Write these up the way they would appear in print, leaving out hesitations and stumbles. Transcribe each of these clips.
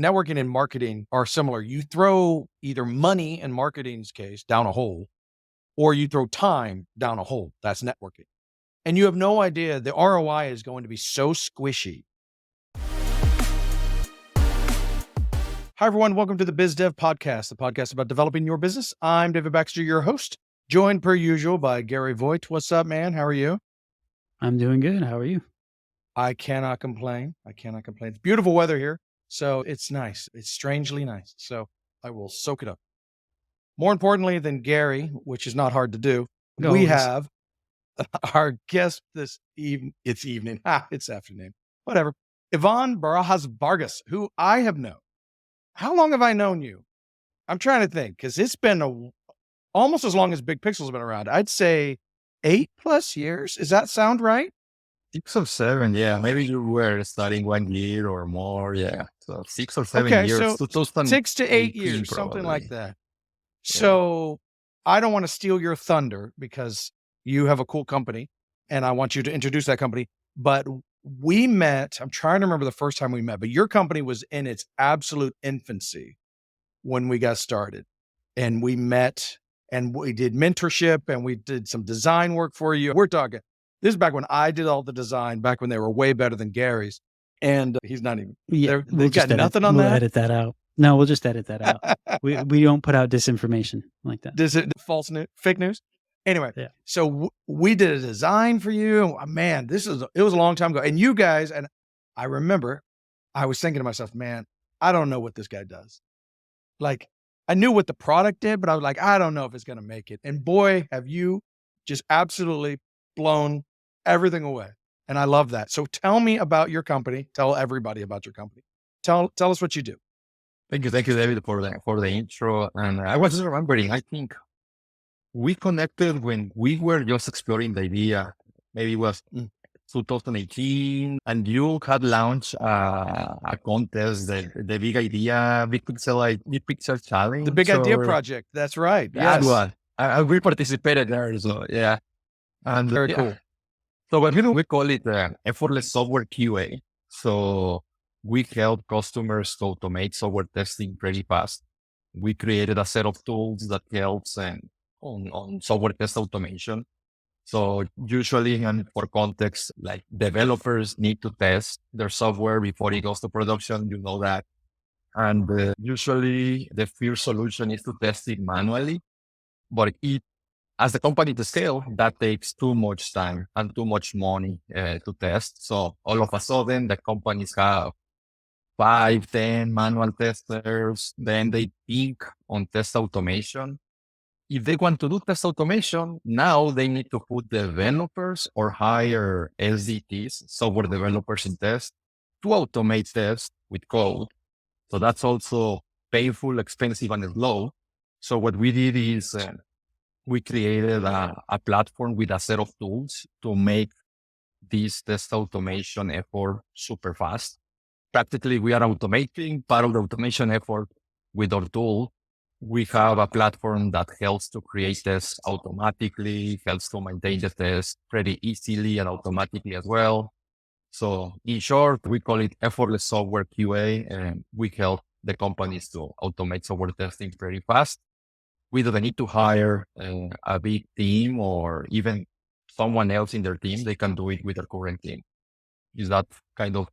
networking and marketing are similar. You throw either money, in marketing's case, down a hole, or you throw time down a hole. That's networking. And you have no idea the ROI is going to be so squishy. Hi, everyone. Welcome to the Biz Dev Podcast, the podcast about developing your business. I'm David Baxter, your host, joined per usual by Gary Voigt. What's up, man? How are you? I'm doing good. How are you? I cannot complain. It's beautiful weather here, so it's nice. It's strangely nice. So I will soak it up. More importantly than Gary, which is not hard to do, we have our guest this evening. It's evening. It's afternoon. Whatever. Ivan Barajas Vargas, who I have known. How long have I known you? I'm trying to think, because it's been almost as long as Big Pixel's been around. I'd say 8+ years. Does that sound right? 6 or 7, yeah. Maybe you were studying 1 year or more, yeah. So 6 or 7 years. So 6 to 8 years, probably. Something like that. So I don't want to steal your thunder because you have a cool company and I want you to introduce that company. But we met, I'm trying to remember the first time we met, but your company was in its absolute infancy when we got started. And we met and we did mentorship and we did some design work for you. We're talking, this is back when I did all the design, back when they were way better than Gary's. And he's not even, we've got nothing on that. We'll edit that out. No, we'll just edit that out. we don't put out disinformation like that. Is it false news, fake news? Anyway, so we did a design for you. Man, it was a long time ago. And you guys, and I remember I was thinking to myself, man, I don't know what this guy does. Like, I knew what the product did, but I was like, I don't know if it's going to make it. And boy, have you just absolutely blown everything away. And I love that. So tell me about your company. Tell everybody about your company. Tell us what you do. Thank you, David, for the intro. And I was remembering, I think we connected when we were just exploring the idea. Maybe it was 2018, and you had launched a contest, the Big Idea, Big Pixel Challenge. The Big Idea Project. That's right. That one. We participated there, so yeah. And very cool. So we call it effortless software QA. So we help customers to automate software testing pretty fast. We created a set of tools that helps on software test automation. So usually, and for context, like developers need to test their software before it goes to production, you know that. And usually the first solution is to test it manually, but as the company to scale, that takes too much time and too much money to test. So all of a sudden, the companies have 5, 10 manual testers. Then they think on test automation. If they want to do test automation, now they need to put developers or hire SDTs, software developers in test, to automate tests with code. So that's also painful, expensive, and slow. So what we did is we created a platform with a set of tools to make this test automation effort super fast. Practically, we are automating part of the automation effort with our tool. We have a platform that helps to create tests automatically, helps to maintain the tests pretty easily and automatically as well. So in short, we call it effortless software QA, and we help the companies to automate software testing pretty fast. We don't need to hire a big team or even someone else in their team. They can do it with their current team. Is that kind of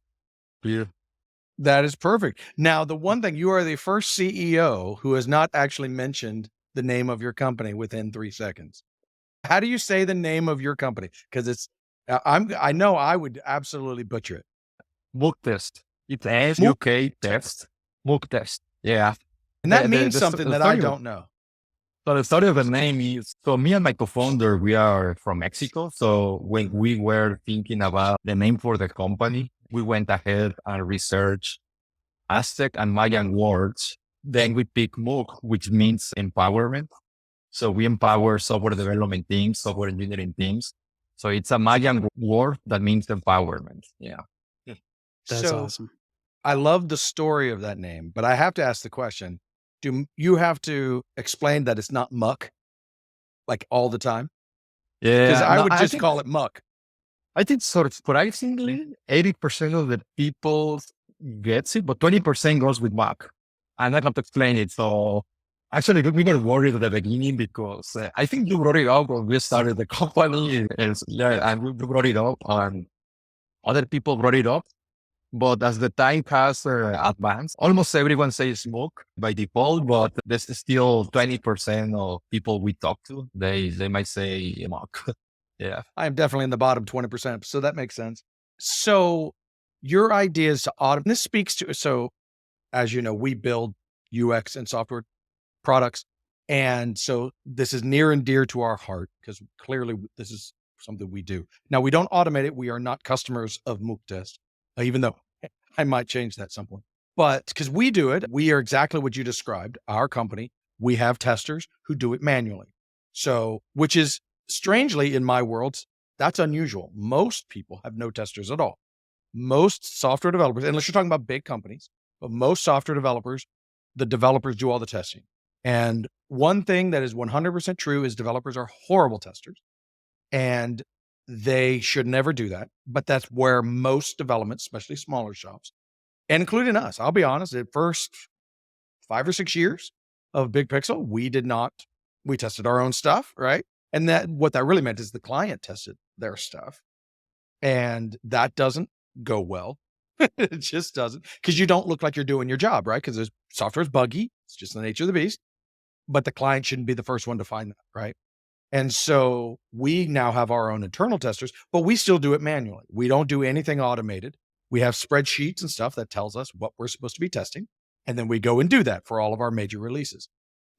clear? That is perfect. Now, the one thing, you are the first CEO who has not actually mentioned the name of your company within 3 seconds. How do you say the name of your company? Because I know I would absolutely butcher it. Muuktest. It's M-U-K test. Muuktest. Yeah. And that means something that I don't know. So the story of the name is, so me and my co-founder, we are from Mexico. So when we were thinking about the name for the company, we went ahead and researched Aztec and Mayan words. Then we picked Mook, which means empowerment. So we empower software development teams, software engineering teams. So it's a Mayan word that means empowerment. Yeah. That's awesome. I love the story of that name, but I have to ask the question, do you have to explain that it's not muck like all the time? Yeah. Because I would just call it muck. I think surprisingly, 80% of the people gets it, but 20% goes with Mac. And I have to explain it. So actually, we were worried at the beginning because I think you brought it up when we started the company. And we brought it up and other people brought it up. But as the time has advanced, almost everyone says smoke by default, but there's still 20% of people we talk to. They might say smoke. Yeah. I am definitely in the bottom 20%. So that makes sense. So your idea is to automate. This speaks to, so as you know, we build UX and software products. And so this is near and dear to our heart because clearly this is something we do. Now we don't automate it. We are not customers of Muuktest, even though I might change that at some point. But because we do it, we are exactly what you described. Our company, we have testers who do it manually. So, which is strangely in my world, that's unusual. Most people have no testers at all. Most software developers, unless you're talking about big companies, but most software developers, the developers do all the testing. And one thing that is 100% true is developers are horrible testers and they should never do that. But that's where most development, especially smaller shops, and including us, I'll be honest, at first 5 or 6 years of Big Pixel, we tested our own stuff, right? And what that really meant is the client tested their stuff. And that doesn't go well. It just doesn't, because you don't look like you're doing your job, right? Because the software is buggy. It's just the nature of the beast. But the client shouldn't be the first one to find that, right? And so we now have our own internal testers, but we still do it manually. We don't do anything automated. We have spreadsheets and stuff that tells us what we're supposed to be testing. And then we go and do that for all of our major releases.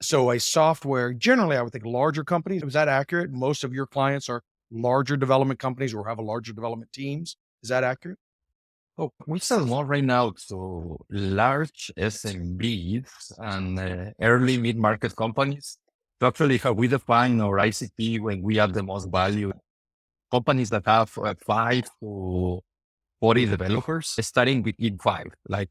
So a software, generally, I would think larger companies, is that accurate? Most of your clients are larger development companies or have a larger development teams. Is that accurate? Oh, we sell more right now to large SMBs and early mid-market companies. So actually, how we define our ICP when we add the most value, companies that have 5 to 40 developers, starting with in 5. Like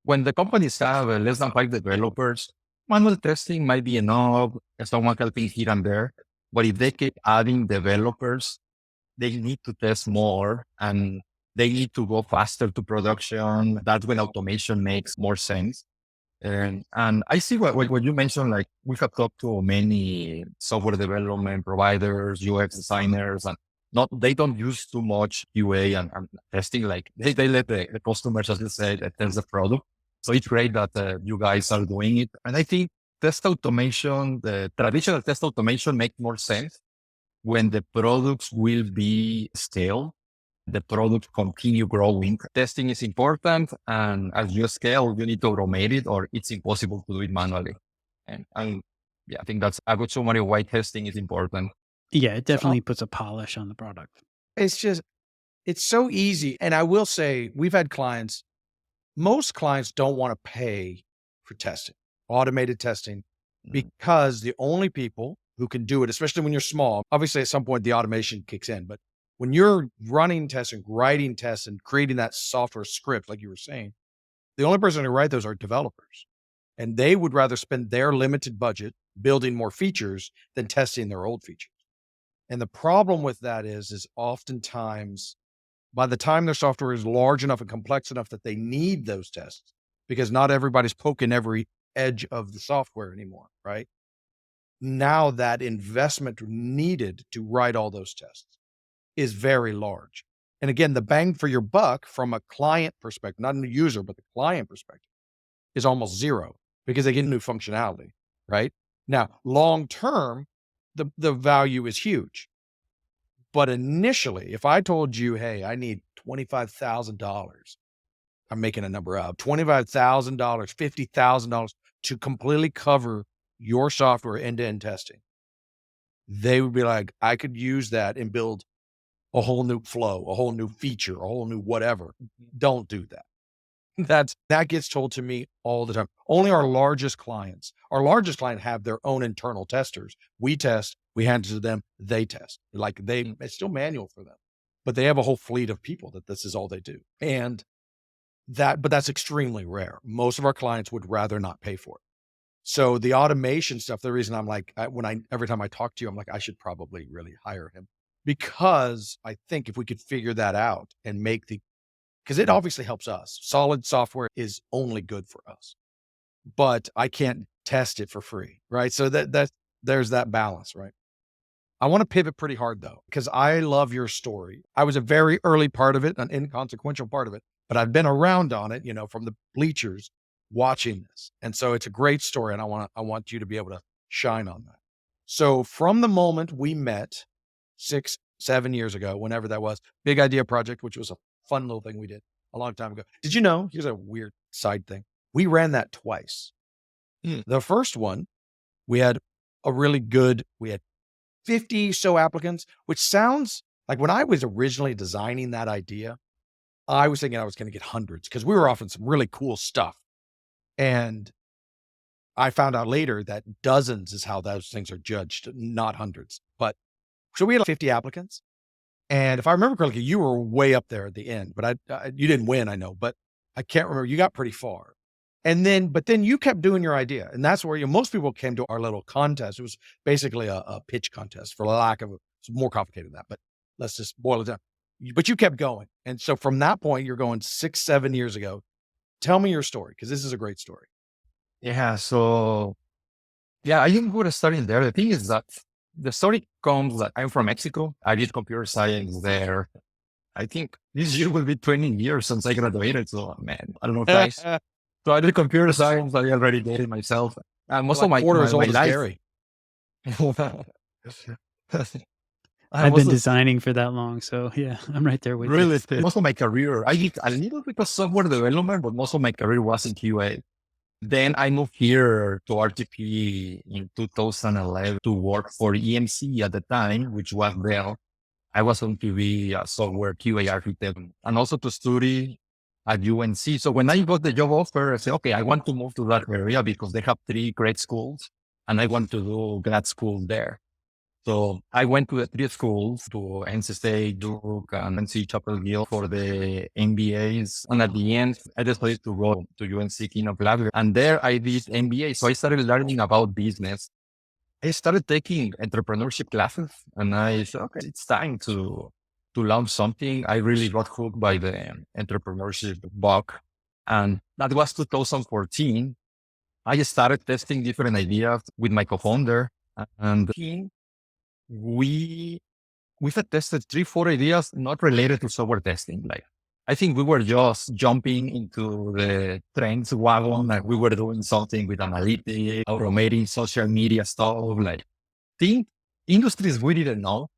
when the companies have less than 5 developers, manual testing might be enough, someone helping here and there. But if they keep adding developers, they need to test more and they need to go faster to production. That's when automation makes more sense. And I see what you mentioned, like we have talked to many software development providers, UX designers, and they don't use too much QA and testing. Like they let the customers, as you said, test the product. So it's great that you guys are doing it. And I think test automation, the traditional test automation makes more sense when the products will be scaled, the product continue growing. Testing is important. And as you scale, you need to automate it or it's impossible to do it manually. And yeah, I think that's a good summary of why testing is important. Yeah, it definitely puts a polish on the product. It's so easy. And I will say we've had clients, most clients don't want to pay for testing, automated testing, because the only people who can do it, especially when you're small, obviously at some point the automation kicks in, but when you're running tests and writing tests and creating that software script, like you were saying, the only person who write those are developers. And they would rather spend their limited budget building more features than testing their old features. And the problem with that is oftentimes by the time their software is large enough and complex enough that they need those tests, because not everybody's poking every edge of the software anymore, right? Now that investment needed to write all those tests is very large. And again, the bang for your buck from a client perspective, not a user, but the client perspective is almost zero because they get new functionality, right? Now, long-term, the value is huge. But initially, if I told you, hey, I need $25,000, I'm making a number up, $25,000, $50,000 to completely cover your software end-to-end testing, they would be like, I could use that and build a whole new flow, a whole new feature, a whole new whatever. Don't do that. That gets told to me all the time. Only our largest client have their own internal testers. We test, we hand it to them, they test. Like it's still manual for them, but they have a whole fleet of people that this is all they do. But that's extremely rare. Most of our clients would rather not pay for it. So the automation stuff, the reason I'm like, every time I talk to you, I'm like, I should probably really hire him, because I think if we could figure that out and make the because it obviously helps us. Solid software is only good for us, but I can't test it for free, right? So there's that balance, right? I want to pivot pretty hard though, because I love your story. I was a very early part of it, an inconsequential part of it, but I've been around on it, from the bleachers watching this. And so it's a great story. And I want you to be able to shine on that. So from the moment we met 6, 7 years ago, whenever that was, Big Idea Project, which was a fun little thing we did a long time ago. Did you know, here's a weird side thing. We ran that twice. The first one, we had we had 50 so applicants, which sounds like when I was originally designing that idea, I was thinking I was going to get hundreds because we were offering some really cool stuff. And I found out later that dozens is how those things are judged, not hundreds. But so we had 50 applicants. And if I remember correctly, you were way up there at the end, but you didn't win, I know, but I can't remember. You got pretty far. But then you kept doing your idea. And that's where most people came to our little contest. It was basically a pitch contest for lack of it's more complicated than that, but let's just boil it down. But you kept going. And so from that point, you're going 6, 7 years ago. Tell me your story, because this is a great story. Yeah. So I didn't go to study there. The thing is that the story comes that I'm from Mexico. I did computer science there. I think this year will be 20 years since I graduated. So man, I don't know, guys. So I did computer science. I already dated myself. And most of my quarter as old as life, Gary. I've been designing for that long. So yeah, I'm right there with you. Really, most of my career, I did a little bit of software development, but most of my career was in QA. Then I moved here to RTP in 2011 to work for EMC at the time, which was Dell. I was on to be a software QA architect and also to study at UNC. So when I got the job offer, I said, okay, I want to move to that area because they have 3 great schools and I want to do grad school there. So I went to the 3 schools, to NC State, Duke, and NC Chapel Hill for the MBAs. And at the end, I decided to go to UNC King of Lager. And there I did MBA. So I started learning about business. I started taking entrepreneurship classes and I said, okay, it's time to launch something. I really got hooked by the entrepreneurship bug. And that was 2014. I started testing different ideas with my co-founder, and we've tested 3-4 ideas not related to software testing. Like, I think we were just jumping into the trends wagon, like we were doing something with analytics, automating social media stuff, like think industries we didn't know.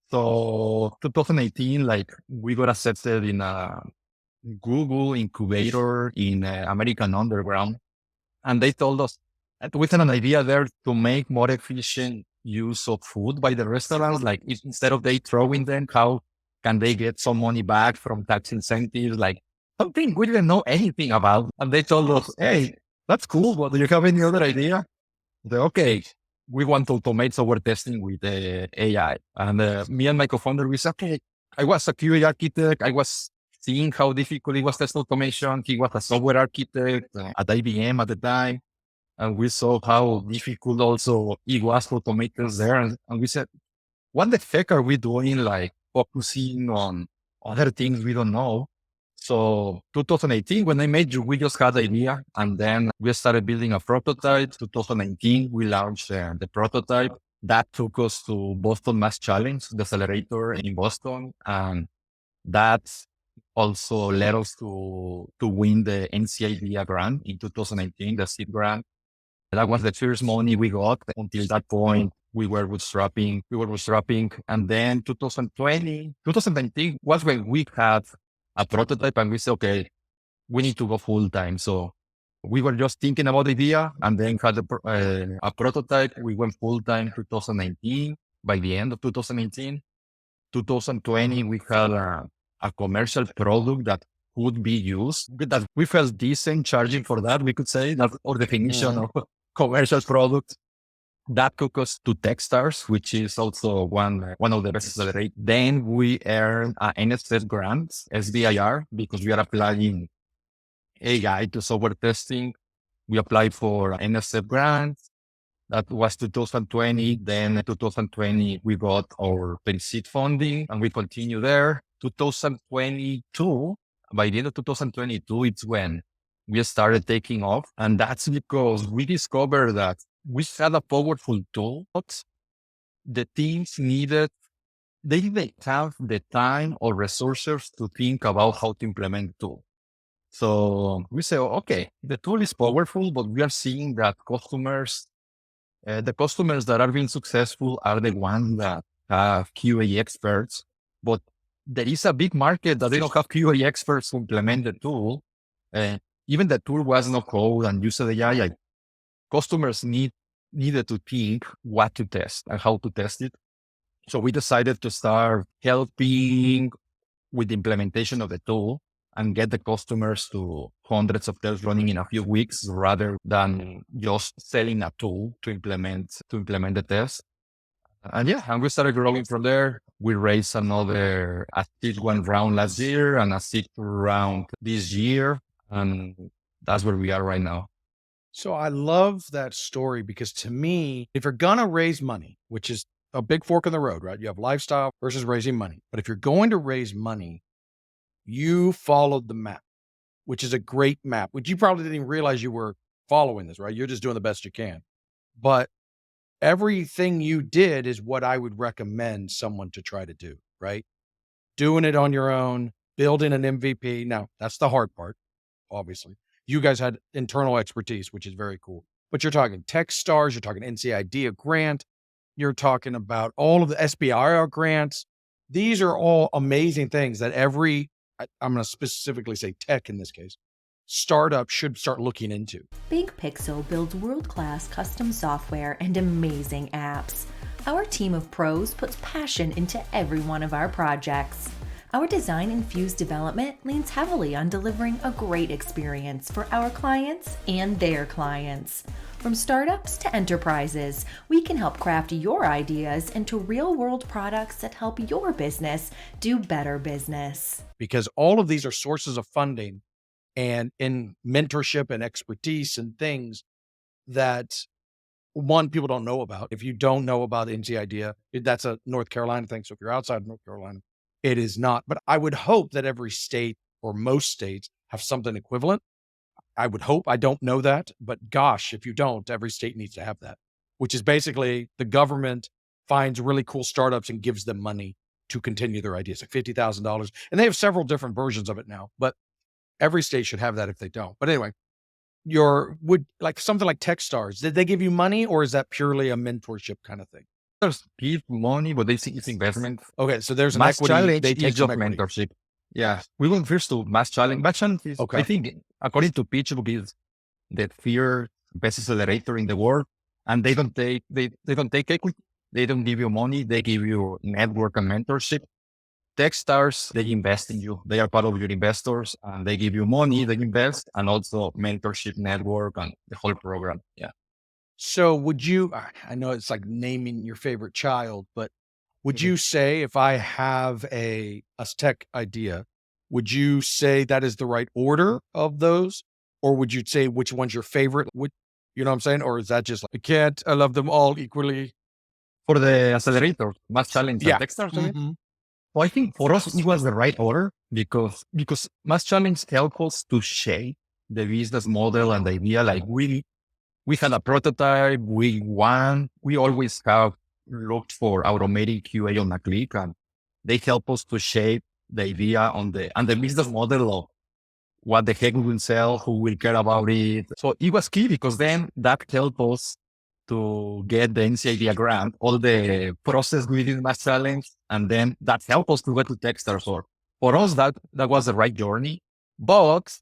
So 2018, like we got accepted in a Google incubator in American Underground. And they told us that we had an idea there to make more efficient use of food by the restaurants. Like instead of they throwing them, how can they get some money back from tax incentives? Like something we didn't know anything about. And they told us, hey, that's cool. But do you have any other idea? They, okay, we want to automate software testing with AI. And me and my co-founder, we said, okay, I was a QA architect. I was seeing how difficult it was test automation. He was a software architect at IBM at the time. And we saw how difficult also it was to automate this there. And we said, what the heck are we doing? Like focusing on other things we don't know. So 2018, when I met you, we just had the idea. And then we started building a prototype. 2019, we launched the prototype. That took us to Boston Mass Challenge, the accelerator in Boston. And that also led us to win the NCIDEA grant in 2019, the seed grant. That was the first money we got. Until that point, we were bootstrapping. And then 2019 was when we had a prototype and we said, okay, we need to go full time. So we were just thinking about the idea and then had a prototype. We went full time 2019. By the end of 2019, 2020, we had a commercial product that could be used, that we felt decent charging for that. We could say that's our definition of commercial product. That took us to Techstars, which is also one of the best accelerators. Then we earned an NSF grant, SBIR, because we are applying AI to software testing. We applied for NSF grant. That was 2020. Then 2020, we got our pre-seed funding and we continue there. 2022, by the end of 2022, it's when we started taking off. And that's because we discovered that we had a powerful tool, but the teams they didn't have the time or resources to think about how to implement the tool. So we say, okay, the tool is powerful, but we are seeing that the customers that are being successful are the ones that have QA experts, but there is a big market that they don't have QA experts to implement the tool. Even the tool was no code and used AI. Customers needed to think what to test and how to test it. So we decided to start helping with the implementation of the tool and get the customers to hundreds of tests running in a few weeks rather than just selling a tool to implement the test. And we started growing from there. We raised a seed one round last year and a seed round this year. And that's where we are right now. So I love that story because to me, if you're going to raise money, which is a big fork in the road, right? You have lifestyle versus raising money. But if you're going to raise money, you followed the map, which is a great map, which you probably didn't even realize you were following this, right? You're just doing the best you can. But everything you did is what I would recommend someone to try to do, right? Doing it on your own, building an MVP. Now, that's the hard part, obviously. You guys had internal expertise, which is very cool. But you're talking Techstars, you're talking NCID grant, you're talking about all of the SBIR grants. These are all amazing things that I'm going to specifically say tech in this case, startup should start looking into. Big Pixel builds world-class custom software and amazing apps. Our team of pros puts passion into every one of our projects. Our design-infused development leans heavily on delivering a great experience for our clients and their clients. From startups to enterprises, we can help craft your ideas into real-world products that help your business do better business. Because all of these are sources of funding and in mentorship and expertise and things that people don't know about. If you don't know about NCID, that's a North Carolina thing. So if you're outside of North Carolina, it is not. But I would hope that every state or most states have something equivalent. I would hope. I don't know that, but gosh, if you don't, every state needs to have that, which is basically the government finds really cool startups and gives them money to continue their ideas, like $50,000. And they have several different versions of it now, but every state should have that if they don't. But anyway, like something like Techstars, did they give you money or is that purely a mentorship kind of thing? There's give money, but they see it's investment. Okay, so there's an Mass equity. Challenge They take is just some equity. mentorship. Yeah, we went first to Mass Challenge. Mass Challenge is, Okay. I think, according to PitchBook, is the third best accelerator in the world, and they don't take equity. They don't give you money. They give you network and mentorship. Techstars, they invest in you. They are part of your investors, and they give you money. They invest, and also mentorship, network, and the whole program. Yeah. So would you, I know it's like naming your favorite child, but would you say if I have a tech idea, would you say that is the right order of those? Or would you say which one's your favorite? You know what I'm saying? Or is that just like, I love them all equally? For the accelerator, Mass Challenge Yeah. and Techstars, I mean? Mhm. Well, I think for us, it was the right order because Mass Challenge helped us to shape the business model and the idea. Like we had a prototype, we won. We always have looked for automated QA on a click, and they help us to shape the idea and the business model of what the heck we will sell, who will care about it. So it was key because then that helped us to get the NCID grant, all the process within Mass Challenge, and then that helped us to get to Techstars. So for us, that was the right journey. But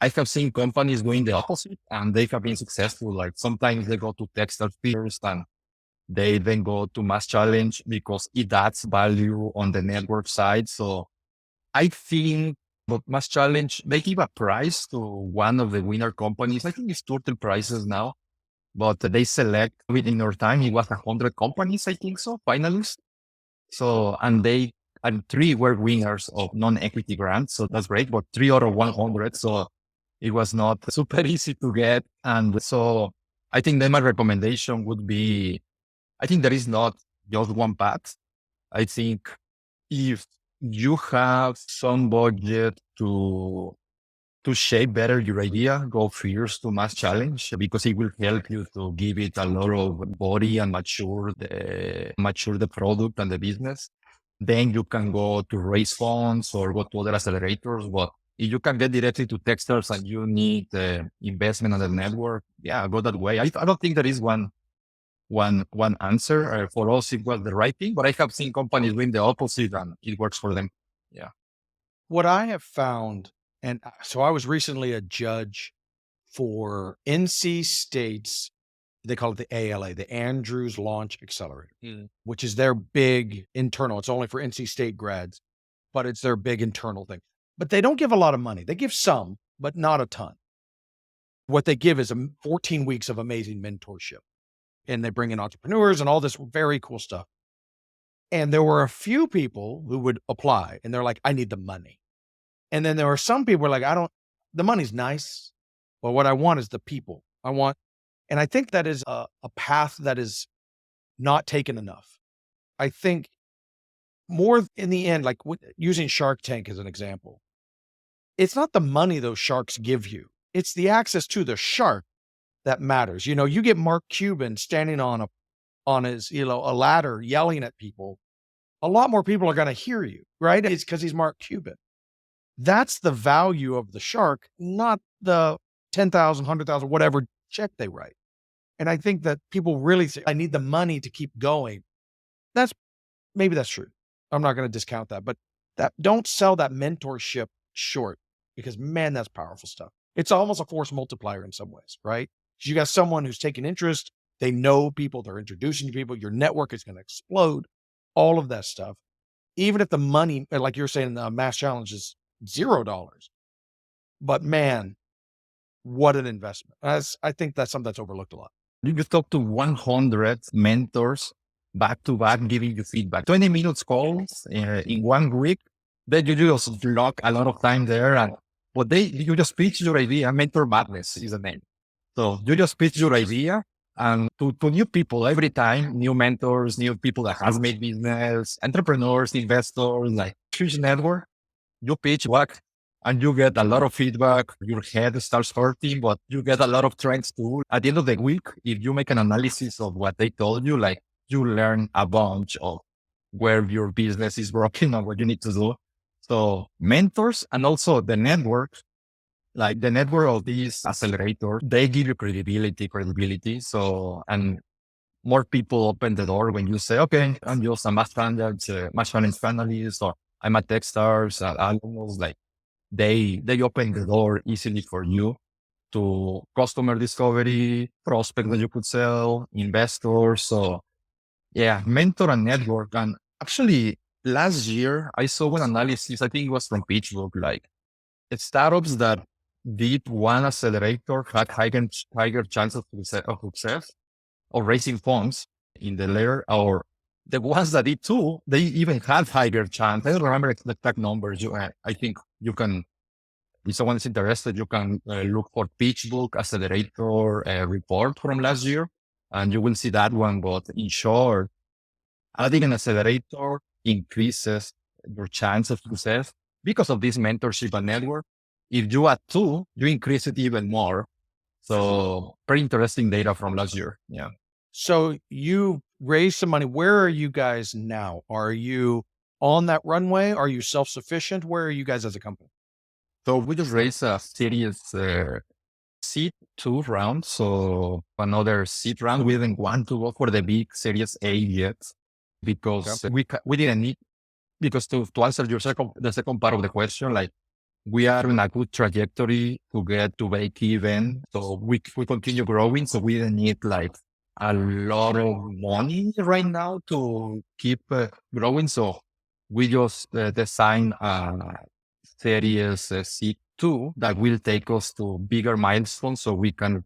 I have seen companies doing the opposite, and they have been successful. Like sometimes they go to Techstars first, and they then go to Mass Challenge because it adds value on the network side. So I think, but Mass Challenge, they give a prize to one of the winner companies. I think it's total prizes now, but they select within our time. It was 100 companies, I think so, finalists. So, and 3 were winners of non-equity grants. So that's great, but 3 out of 100. So it was not super easy to get. And so I think then my recommendation would be, I think there is not just one path. I think if you have some budget to shape better your idea, go first to mass challenge, because it will help you to give it a lot of body and mature the product and the business. Then you can go to raise funds or go to other accelerators. But if you can get directly to Techstars and you need investment on the network, yeah, go that way. I don't think there is one answer. For us, it was the right thing, but I have seen companies doing the opposite and it works for them. Yeah. What I have found, and so I was recently a judge for NC State's, they call it the ALA, the Andrews Launch Accelerator, which is their big internal. It's only for NC State grads, but it's their big internal thing. But they don't give a lot of money. They give some, but not a ton. What they give is 14 weeks of amazing mentorship. And they bring in entrepreneurs and all this very cool stuff. And there were a few people who would apply and they're like, I need the money. And then there were some people who were like, the money's nice, but what I want is the people. And I think that is a path that is not taken enough. I think more in the end, like using Shark Tank as an example, it's not the money those sharks give you. It's the access to the shark that matters. You get Mark Cuban standing on his, a ladder yelling at people. A lot more people are going to hear you, right? It's because he's Mark Cuban. That's the value of the shark, not the 10,000, 100,000, whatever check they write. And I think that people really say, I need the money to keep going. Maybe that's true. I'm not going to discount that, but don't sell that mentorship short, because man, that's powerful stuff. It's almost a force multiplier in some ways, right? You got someone who's taking interest. They know people, they're introducing you to people. Your network is going to explode, all of that stuff. Even if the money, like you're saying, the mass challenge is $0. But man, what an investment. I think that's something that's overlooked a lot. You talk to 100 mentors back to back, giving you feedback. 20 minutes calls in 1 week. Then you just block a lot of time there. But you just pitch your idea. Mentor Madness is the name. So you just pitch your idea and to new people every time, new mentors, new people that has made business, entrepreneurs, investors, like huge network. You pitch back and you get a lot of feedback. Your head starts hurting, but you get a lot of trends too. At the end of the week, if you make an analysis of what they told you, like you learn a bunch of where your business is broken and what you need to do. So mentors and also the network, like the network of these accelerators, they give you credibility. So, and more people open the door when you say, okay, I'm just a mass challenge analyst, or I'm a Techstars, almost like they open the door easily for you to customer discovery, prospect that you could sell, investors. So yeah, mentor and network. And actually last year I saw an analysis, I think it was from PitchBook, like startups that did one accelerator had higher chances of success or raising funds in the layer, or the ones that did two, they even had higher chance. I don't remember the exact numbers. I think you can, if someone is interested, you can look for PitchBook accelerator report from last year, and you will see that one. But in short, adding an accelerator increases your chance of success because of this mentorship and network. If you add two, you increase it even more. So pretty interesting data from last year. Yeah. So you raised some money. Where are you guys now? Are you on that runway? Are you self-sufficient? Where are you guys as a company? So we just raised a series seed 2 round. So another seed round. We didn't want to go for the big series A yet because we didn't need, because to answer the second part of the question, like we are in a good trajectory to get to break even. So we continue growing. So we didn't need like a lot of money right now to keep growing. So we just designed a series C2 that will take us to bigger milestones so we can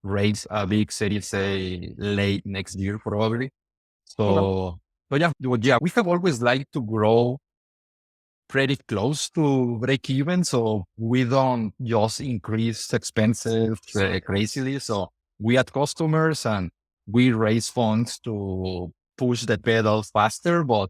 raise a big series A late next year, probably. So, but yeah, we have always liked to grow pretty close to break even. So we don't just increase expenses crazily. So we add customers and we raise funds to push the pedal faster, but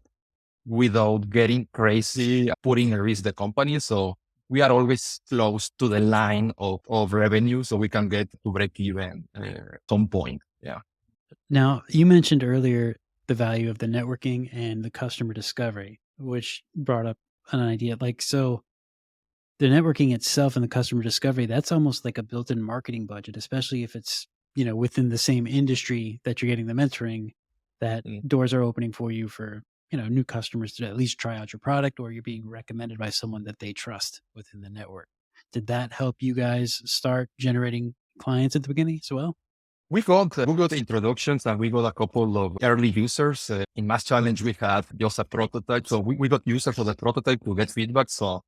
without getting crazy, putting at risk the company. So we are always close to the line of revenue so we can get to break even at some point. Yeah. Now, you mentioned earlier the value of the networking and the customer discovery, which brought up an idea. Like, so the networking itself and the customer discovery, that's almost like a built-in marketing budget, especially if it's, within the same industry that you're getting the mentoring, that doors are opening for you for, new customers to at least try out your product, or you're being recommended by someone that they trust within the network. Did that help you guys start generating clients at the beginning as well? We got introductions and we got a couple of early users. In Mass Challenge, we had just a prototype. So we got users for the prototype to get feedback. So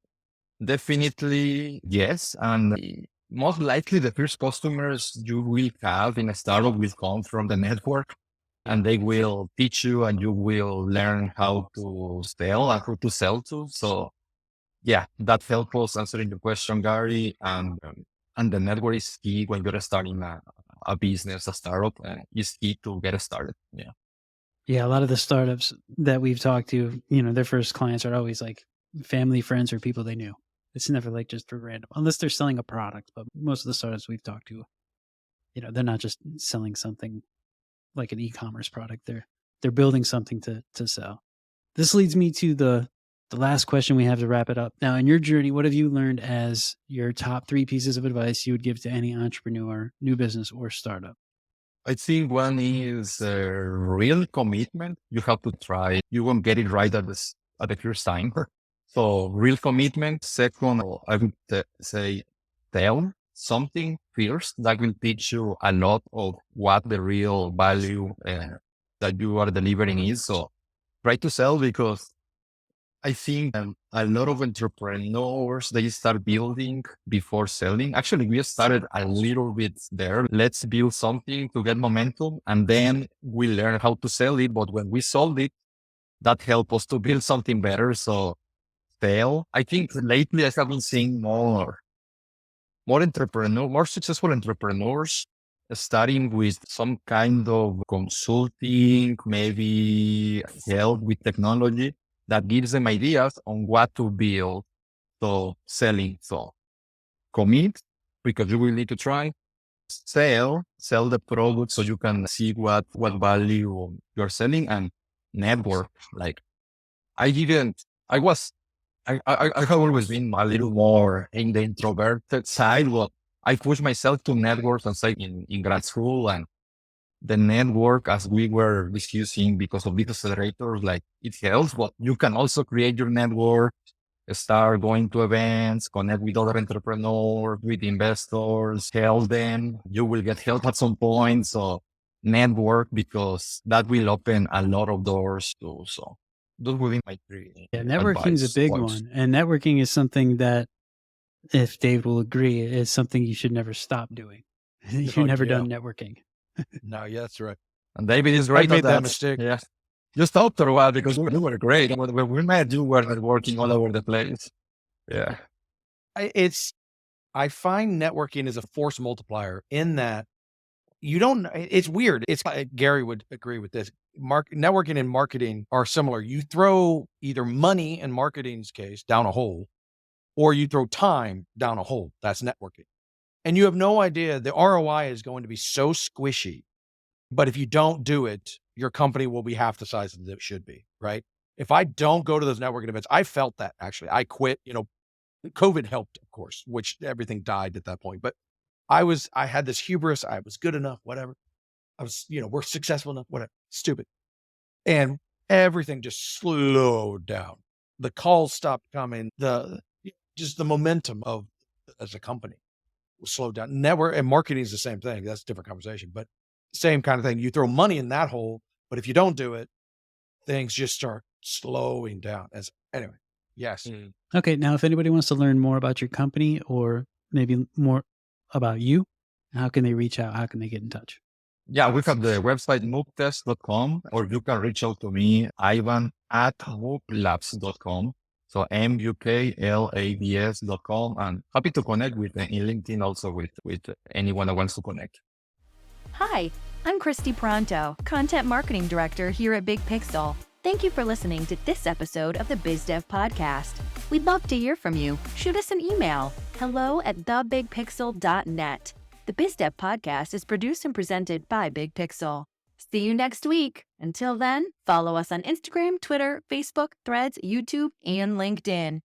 definitely yes. And most likely the first customers you will have in a startup will come from the network, and they will teach you and you will learn how to sell and who to sell to. So yeah, that helps us answering your question, Gary. And the network is key when you're starting a business, a startup, is key to get started. Yeah. Yeah, a lot of the startups that we've talked to, their first clients are always like family, friends, or people they knew. It's never like just for random, unless they're selling a product. But most of the startups we've talked to, they're not just selling something like an e-commerce product. They're building something to sell. This leads me to the last question we have to wrap it up. Now, in your journey, what have you learned as your top 3 pieces of advice you would give to any entrepreneur, new business, or startup? I think one is real commitment. You have to try. You won't get it right at the first time. So real commitment. Second, I would say tell something first that will teach you a lot of what the real value that you are delivering is. So try to sell, because I think a lot of entrepreneurs, they start building before selling. Actually, we started a little bit there. Let's build something to get momentum, and then we learn how to sell it. But when we sold it, that helped us to build something better. So sell. I think lately I have been seeing more successful entrepreneurs starting with some kind of consulting, maybe help with technology that gives them ideas on what to build. So selling. So commit, because you will need to try. Sell the product so you can see what value you're selling, and network. Like I have always been a little more in the introverted side, but I pushed myself to network and say in grad school, and the network, as we were discussing, because of these accelerators, like it helps, but you can also create your network, start going to events, connect with other entrepreneurs, with investors, help them. You will get help at some point. So network, because that will open a lot of doors too. So those will be my 3 Yeah, networking is a advice big points. one. And networking is something that, if Dave will agree, is something you should never stop doing. You're never done networking. No, yeah, that's right. And David is I right on made that mistake. Yeah. You stopped for a while because you were great. When we met, you were networking all over the place. Yeah. I find networking is a force multiplier in that you don't, it's weird. It's Gary would agree with this. Networking and marketing are similar. You throw either money, in marketing's case, down a hole, or you throw time down a hole. That's networking. And you have no idea, the ROI is going to be so squishy, but if you don't do it, your company will be half the size that it should be, right? If I don't go to those networking events, I felt that actually. I quit, COVID helped, of course, which everything died at that point. But I had this hubris. I was good enough, whatever. I was, we're successful enough, whatever, stupid. And everything just slowed down. The calls stopped coming. Just the momentum of as a company was slowed down. Network and marketing is the same thing. That's a different conversation, but same kind of thing. You throw money in that hole, but if you don't do it, things just start slowing down. Anyway, yes. Okay, now if anybody wants to learn more about your company, or maybe more about you, how can they reach out? How can they get in touch? Yeah, we have the website muuktest.com, or you can reach out to me, Ivan, at muuklabs.com. So muuklabs.com, and happy to connect with in LinkedIn also with anyone that wants to connect. Hi, I'm Christy Pronto, Content Marketing Director here at Big Pixel. Thank you for listening to this episode of the BizDev Podcast. We'd love to hear from you. Shoot us an email, hello@thebigpixel.net. The BizDev Podcast is produced and presented by Big Pixel. See you next week. Until then, follow us on Instagram, Twitter, Facebook, Threads, YouTube, and LinkedIn.